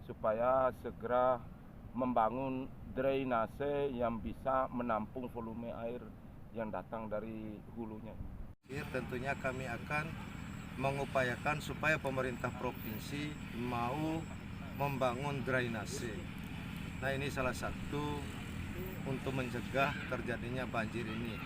supaya segera membangun drainase yang bisa menampung volume air yang datang dari hulunya. Tentunya kami akan mengupayakan supaya pemerintah provinsi mau membangun drainase. Nah, ini salah satu untuk mencegah terjadinya banjir ini.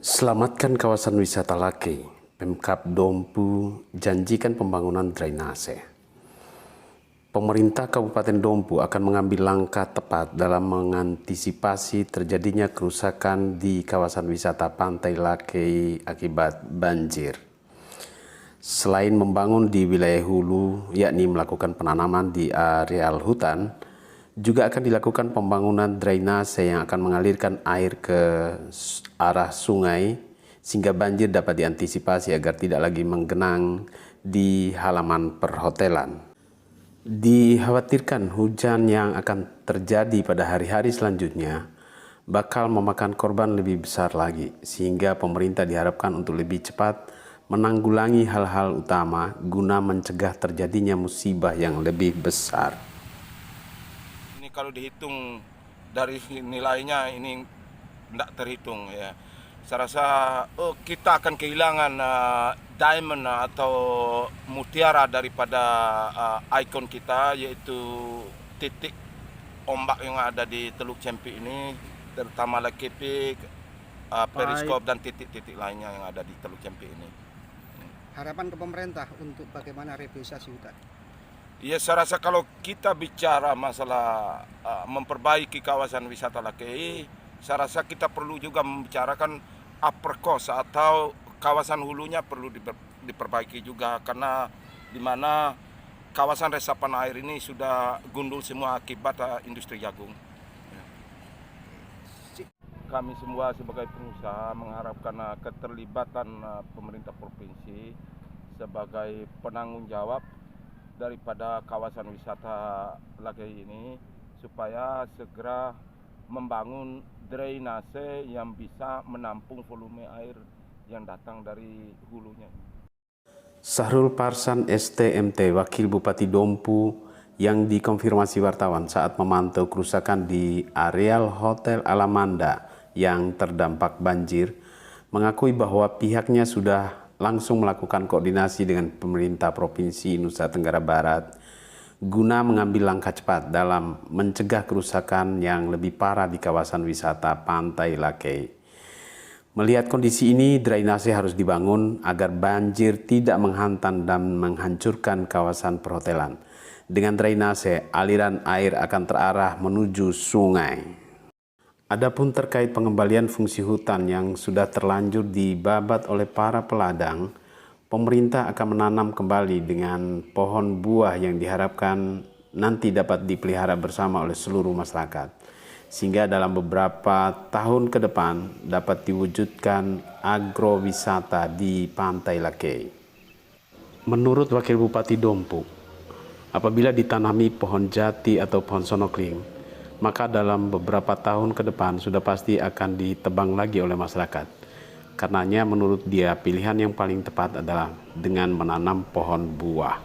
Selamatkan kawasan wisata Lakei. Pemkab Dompu janjikan pembangunan drainase. Pemerintah Kabupaten Dompu akan mengambil langkah tepat dalam mengantisipasi terjadinya kerusakan di kawasan wisata Pantai Lakei akibat banjir. Selain membangun di wilayah hulu, yakni melakukan penanaman di areal hutan, juga akan dilakukan pembangunan drainase yang akan mengalirkan air ke arah sungai sehingga banjir dapat diantisipasi agar tidak lagi menggenang di halaman perhotelan. Dikhawatirkan hujan yang akan terjadi pada hari-hari selanjutnya bakal memakan korban lebih besar lagi, sehingga pemerintah diharapkan untuk lebih cepat menanggulangi hal-hal utama guna mencegah terjadinya musibah yang lebih besar. Ini kalau dihitung dari nilainya ini tidak terhitung ya. Saya rasa kita akan kehilangan diamond atau mutiara daripada ikon kita, yaitu titik ombak yang ada di Teluk Cempi ini, terutama Lakei Peak, periskop dan titik-titik lainnya yang ada di Teluk Cempi ini. Harapan ke pemerintah untuk bagaimana revitalisasi hutan? Ya, saya rasa kalau kita bicara masalah memperbaiki kawasan wisata Lakei, saya rasa kita perlu juga membicarakan upper coast atau kawasan hulunya perlu diperbaiki juga, karena di mana kawasan resapan air ini sudah gundul semua akibat industri jagung. Kami semua sebagai pengusaha mengharapkan keterlibatan pemerintah provinsi sebagai penanggung jawab daripada kawasan wisata Lakei ini, supaya segera membangun drainase yang bisa menampung volume air yang datang dari hulunya. Sahrul Parsan STMT, Wakil Bupati Dompu, yang dikonfirmasi wartawan saat memantau kerusakan di areal Hotel Alamanda yang terdampak banjir, mengakui bahwa pihaknya sudah langsung melakukan koordinasi dengan pemerintah Provinsi Nusa Tenggara Barat guna mengambil langkah cepat dalam mencegah kerusakan yang lebih parah di kawasan wisata Pantai Lakei. Melihat kondisi ini, drainase harus dibangun agar banjir tidak menghantam dan menghancurkan kawasan perhotelan. Dengan drainase, aliran air akan terarah menuju sungai. Adapun terkait pengembalian fungsi hutan yang sudah terlanjur dibabat oleh para peladang, pemerintah akan menanam kembali dengan pohon buah yang diharapkan nanti dapat dipelihara bersama oleh seluruh masyarakat, sehingga dalam beberapa tahun ke depan dapat diwujudkan agrowisata di Pantai Lakei. Menurut Wakil Bupati Dompu, apabila ditanami pohon jati atau pohon sonokling, maka dalam beberapa tahun ke depan sudah pasti akan ditebang lagi oleh masyarakat. Karenanya menurut dia pilihan yang paling tepat adalah dengan menanam pohon buah.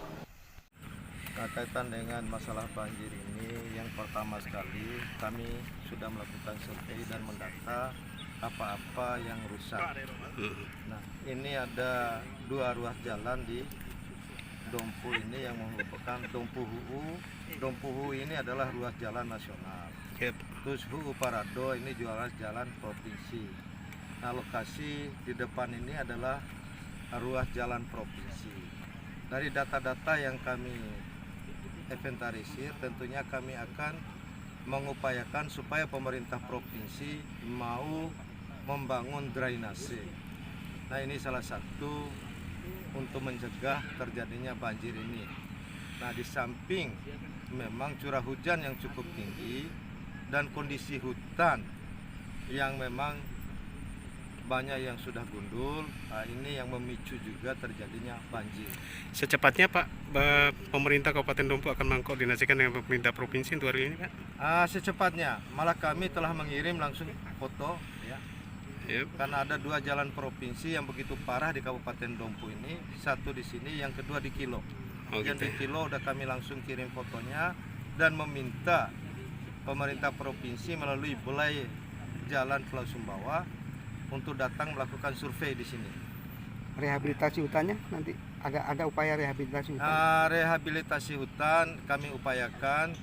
Kaitan dengan masalah banjir ini, yang pertama sekali kami sudah melakukan survei dan mendata apa-apa yang rusak. Nah, ini ada 2 ruas jalan di Dompu ini yang merupakan Dompu Huu. Dompu Huu ini adalah ruas jalan nasional. Terus Huu Parado ini ruas jalan provinsi. Nah, lokasi di depan ini adalah ruas jalan provinsi. Dari data-data yang kami inventarisir, tentunya kami akan mengupayakan supaya pemerintah provinsi mau membangun drainase. Nah, ini salah satu untuk mencegah terjadinya banjir ini. Nah, di samping memang curah hujan yang cukup tinggi dan kondisi hutan yang memang banyak yang sudah gundul, ini yang memicu juga terjadinya banjir. Secepatnya Pak, pemerintah Kabupaten Dompu akan mengkoordinasikan dengan pemerintah provinsi untuk hari ini Pak? Secepatnya, malah kami telah mengirim langsung foto ya. Karena ada 2 jalan provinsi yang begitu parah di Kabupaten Dompu ini, satu di sini, yang kedua di Kilo. Yang di Kilo udah kami langsung kirim fotonya dan meminta pemerintah provinsi melalui Balai Jalan Pulau Sumbawa untuk datang melakukan survei di sini. Rehabilitasi hutannya nanti ada upaya rehabilitasi hutan. Rehabilitasi hutan kami upayakan.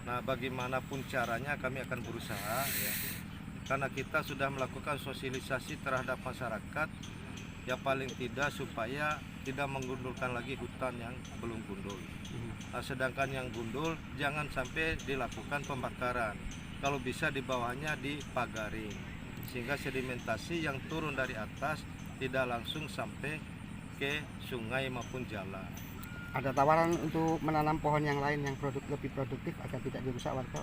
Nah, bagaimanapun caranya kami akan berusaha ya. Karena kita sudah melakukan sosialisasi terhadap masyarakat ya, paling tidak supaya tidak menggundulkan lagi hutan yang belum gundul. Nah, sedangkan yang gundul jangan sampai dilakukan pembakaran. Kalau bisa di bawahnya dipagarin sehingga sedimentasi yang turun dari atas tidak langsung sampai ke sungai maupun jalan. Ada tawaran untuk menanam pohon yang lain yang lebih produktif agar tidak dirusak warga.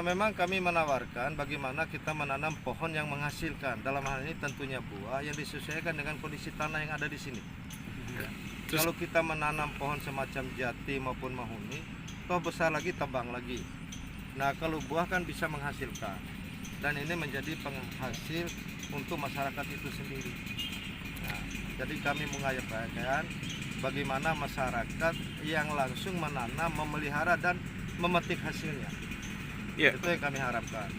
Memang kami menawarkan bagaimana kita menanam pohon yang menghasilkan. Dalam hal ini tentunya buah yang disesuaikan dengan kondisi tanah yang ada di sini. Kalau kita menanam pohon semacam jati maupun mahuni, toh besar lagi, tebang lagi. Nah, kalau buah kan bisa menghasilkan. Dan ini menjadi penghasil untuk masyarakat itu sendiri. Nah, jadi kami mengajarkan bagaimana masyarakat yang langsung menanam, memelihara dan memetik hasilnya. Itu yang kami harapkan.